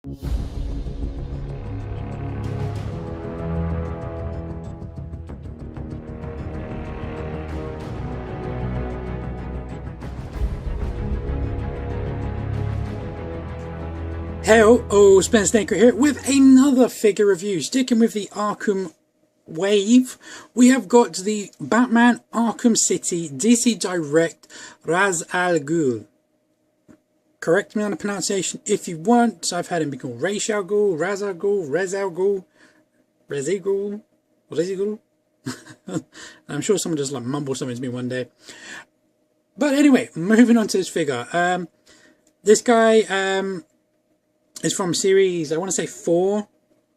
Hello, Spencer Snaker here with another figure review. Sticking with the Arkham wave, we have got the Batman Arkham City DC Direct Raz Al Ghul. Correct me on the pronunciation if you want. I've had him be called Ra's al Ghul, Raz Al Ghul, Rez Al Ghul, Rezi Ghul, Rezi Ghul. I'm sure someone just like mumble something to me one day. But anyway, moving on to this figure. This guy is from series, I want to say 4.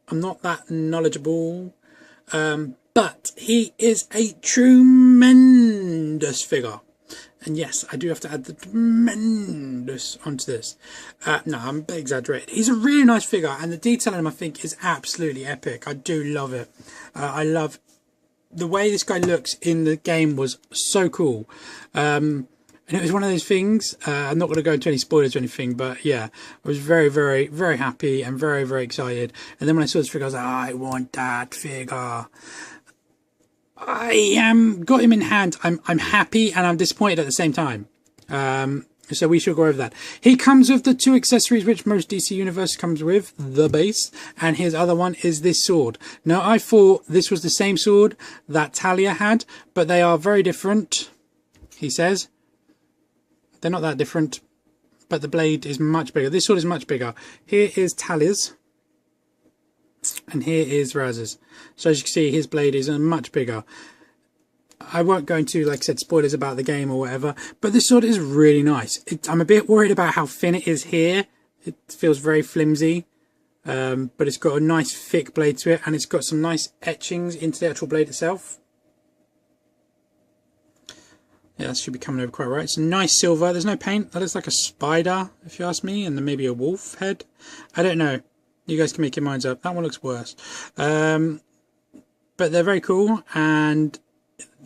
I'm not that knowledgeable. But he is a tremendous figure. And yes, I do have to add the tremendous onto this. No, I'm a bit exaggerated. He's a really nice figure, and the detail in him I think is absolutely epic. I do love it. I love the way this guy looks in the game. Was so cool. And it was one of those things, I'm not going to go into any spoilers or anything, but yeah, I was very, very, very happy and very, very excited. And then when I saw this figure, I was like, I want that figure. I got him in hand. I'm happy and I'm disappointed at the same time. So we shall go over that. He comes with the 2 accessories which most DC Universe comes with, the base, and his other one is this sword. Now, I thought this was the same sword that Talia had, but they are very different, he says. They're not that different, but the blade is much bigger. This sword is much bigger. Here is Talia's, and here is Raz's. So as you can see, his blade is much bigger. I won't go into, like I said, spoilers about the game or whatever, but this sword is really nice. I'm a bit worried about how thin it is here. It feels very flimsy, but it's got a nice thick blade to it, and it's got some nice etchings into the actual blade itself. Yeah, that should be coming over quite right. It's a nice silver. There's no paint. That looks like a spider, if you ask me, and then maybe a wolf head. I don't know. You guys can make your minds up. That one looks worse. But they're very cool, and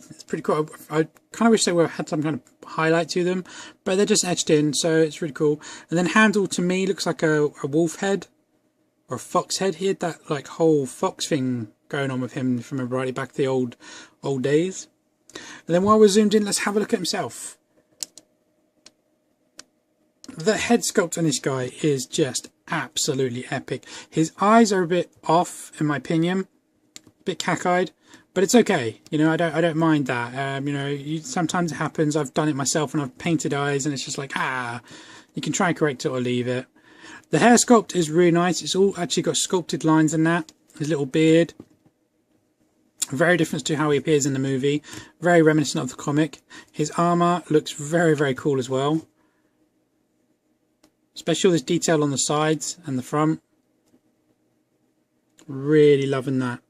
it's pretty cool. I kind of wish they had some kind of highlight to them, but they're just etched in, so it's really cool. And then handle, to me, looks like a wolf head or a fox head. He had that like whole fox thing going on with him, if I remember rightly, back to the old days. And then while we're zoomed in, let's have a look at himself. The head sculpt on this guy is just absolutely epic. His eyes are a bit off, in my opinion, a bit cockeyed, but it's okay. You know, I don't mind that. You know, sometimes it happens. I've done it myself, and I've painted eyes, and it's just like, you can try and correct it or leave it. The hair sculpt is really nice. It's all actually got sculpted lines in that. His little beard. Very different to how he appears in the movie. Very reminiscent of the comic. His armour looks very, very cool as well. Especially all this detail on the sides and the front. Really loving that.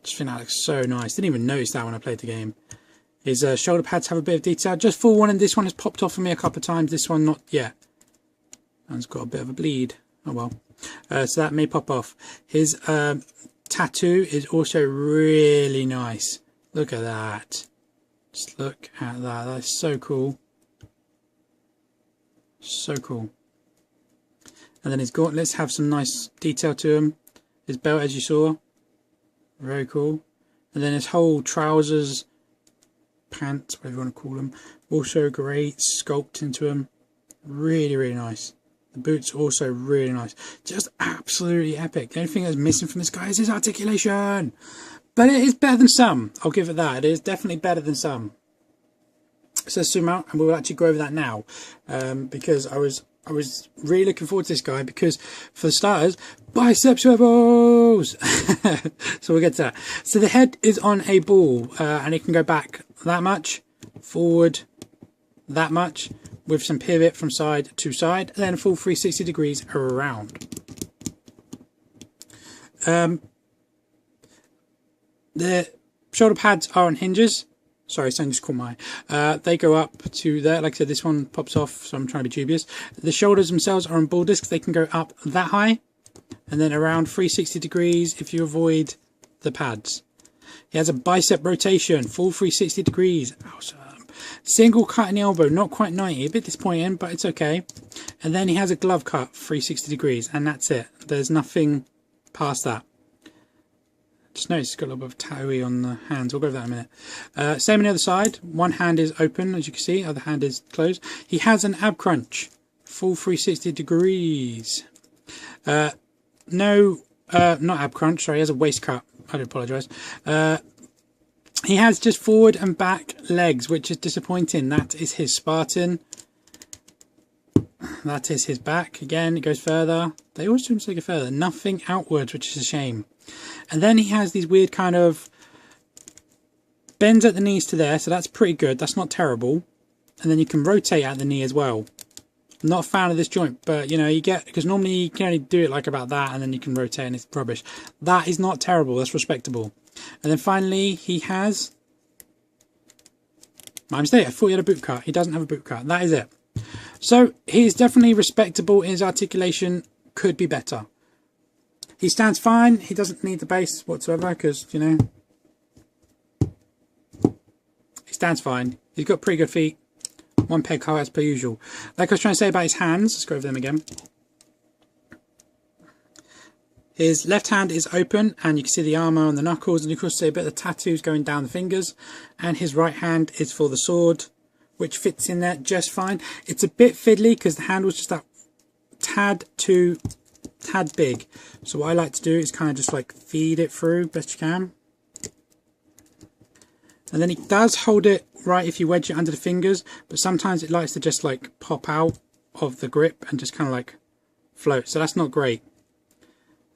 Just think that looks so nice. Didn't even notice that when I played the game. His shoulder pads have a bit of detail. Just forewarning, this one has popped off for me a couple of times. This one not yet. And it's got a bit of a bleed. Oh well. So that may pop off. His tattoo is also really nice. Look at that. Just look at that. That's so cool. So cool. And then his gauntlets have some nice detail to them. His belt, as you saw, very cool. And then his whole trousers, pants, whatever you want to call them, also great sculpt into them. Really, really nice. The boots also really nice. Just absolutely epic. The only thing that's missing from this guy is his articulation. But it is better than some. I'll give it that. It is definitely better than some. So let's zoom out and we'll actually go over that now. Because I was really looking forward to this guy because, for the starters, bicep swivels. So we'll get to that. So the head is on a ball and it can go back that much, forward that much, with some pivot from side to side, and then a full 360 degrees around. The shoulder pads are on hinges. Sorry, something just caught my eye. They go up to there. Like I said, this one pops off, so I'm trying to be dubious. The shoulders themselves are on ball discs. They can go up that high, and then around 360 degrees if you avoid the pads. He has a bicep rotation, full 360 degrees. Awesome. Single cut in the elbow, not quite 90, a bit disappointing, but it's okay. And then he has a glove cut 360 degrees, and that's it. There's nothing past that. Just notice he's got a little bit of tattooey on the hands. We'll go over that in a minute. Same on the other side. One hand is open, as you can see. Other hand is closed. He has an ab crunch, full 360 degrees. Not ab crunch. Sorry, he has a waist cut. I do apologise. He has just forward and back legs, which is disappointing. That is his Spartan. That is his back. Again, it goes further. They always do go further. Nothing outwards, which is a shame. And then he has these weird kind of bends at the knees to there, so that's pretty good. That's not terrible. And then you can rotate at the knee as well. I'm not a fan of this joint, but you know, you get, because normally you can only do it like about that, and then you can rotate and it's rubbish. That is not terrible. That's respectable. And then finally, he has, my mistake, I thought he had a boot cut. He doesn't have a boot cut. That is it. So he's definitely respectable. His articulation could be better. He stands fine. He doesn't need the base whatsoever because, you know, he stands fine. He's got pretty good feet. One peg high as per usual. Like I was trying to say about his hands, let's go over them again. His left hand is open and you can see the armour on the knuckles, and you can also see a bit of the tattoos going down the fingers. And his right hand is for the sword, which fits in there just fine. It's a bit fiddly because the handle's just that tad big. So what I like to do is kind of just like feed it through best you can. And then it does hold it right if you wedge it under the fingers, but sometimes it likes to just like pop out of the grip and just kind of like float. So that's not great.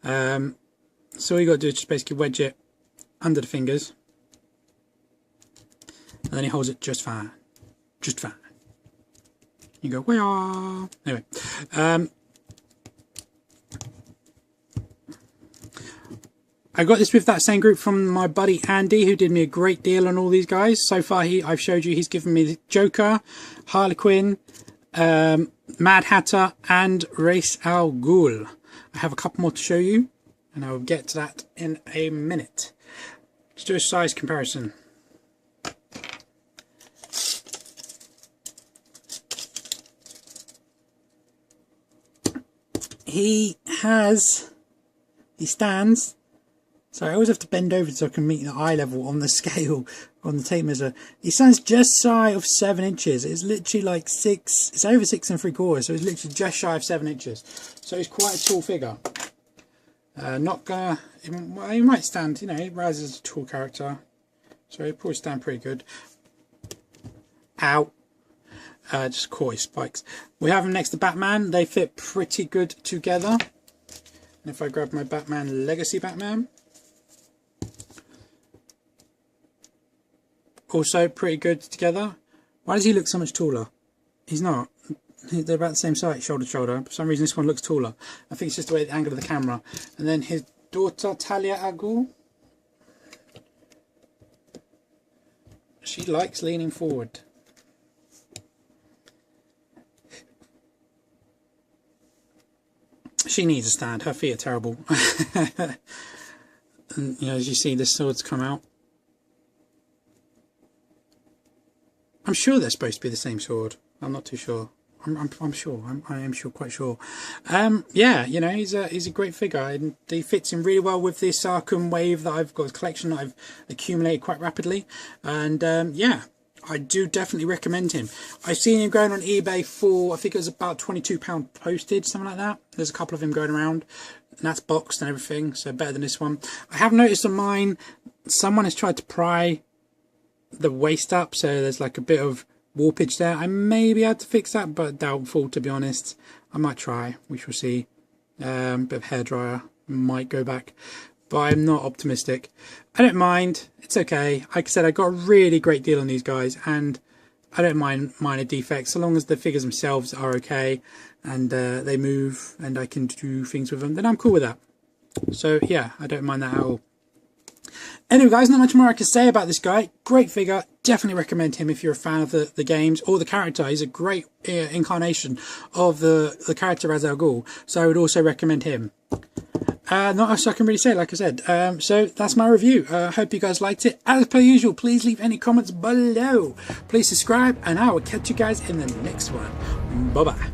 So all you got to do is just basically wedge it under the fingers. And then he holds it just fine. Just fine. You go, well, anyway. I got this with that same group from my buddy Andy, who did me a great deal on all these guys. So far, I've showed you, he's given me the Joker, Harlequin, Mad Hatter, and Ra's al Ghul. I have a couple more to show you, and I will get to that in a minute. Let's do a size comparison. He stands. So I always have to bend over so I can meet the eye level on the scale, on the tape measure. He stands just shy of 7 inches. It's literally like 6, it's over 6 3/4, so it's literally just shy of 7 inches. So he's quite a tall figure. Not gonna, well, he might stand, you know, he rises as a tall character. So he'll probably stand pretty good. Ow. Just caught his spikes. We have him next to Batman. They fit pretty good together. And if I grab my Batman Legacy Batman, also pretty good together. Why does he look so much taller? He's not. They're about the same size, shoulder to shoulder. For some reason this one looks taller. I think it's just the way the angle of the camera. And then his daughter Talia al Ghul. She likes leaning forward. She needs a stand. Her feet are terrible. And you know, as you see, the swords come out. I'm sure they're supposed to be the same sword. I'm not too sure. I'm sure. I am sure, quite sure. Yeah, you know, he's a great figure, and he fits in really well with this Arkham wave that I've got, a collection that I've accumulated quite rapidly. And yeah, I do definitely recommend him. I've seen him going on eBay for, I think it was about £22 postage, something like that. There's a couple of him going around, and that's boxed and everything, so better than this one. I have noticed on mine, someone has tried to pry the waist up, so there's like a bit of warpage there. I may be able to fix that, but doubtful, to be honest. I might try, we shall see. Bit of hairdryer might go back, but I'm not optimistic. I don't mind, it's okay. Like I said, I got a really great deal on these guys, and I don't mind minor defects so long as the figures themselves are okay and they move and I can do things with them, then I'm cool with that. So yeah, I don't mind that at all. Anyway guys, not much more I can say about this guy. Great figure, definitely recommend him if you're a fan of the games or the character. He's a great incarnation of the character Ra's al Ghul, so I would also recommend him. Not else I can really say, like I said. So that's my review. Hope you guys liked it. As per usual, please leave any comments below. Please subscribe, and I will catch you guys in the next one. Bye bye.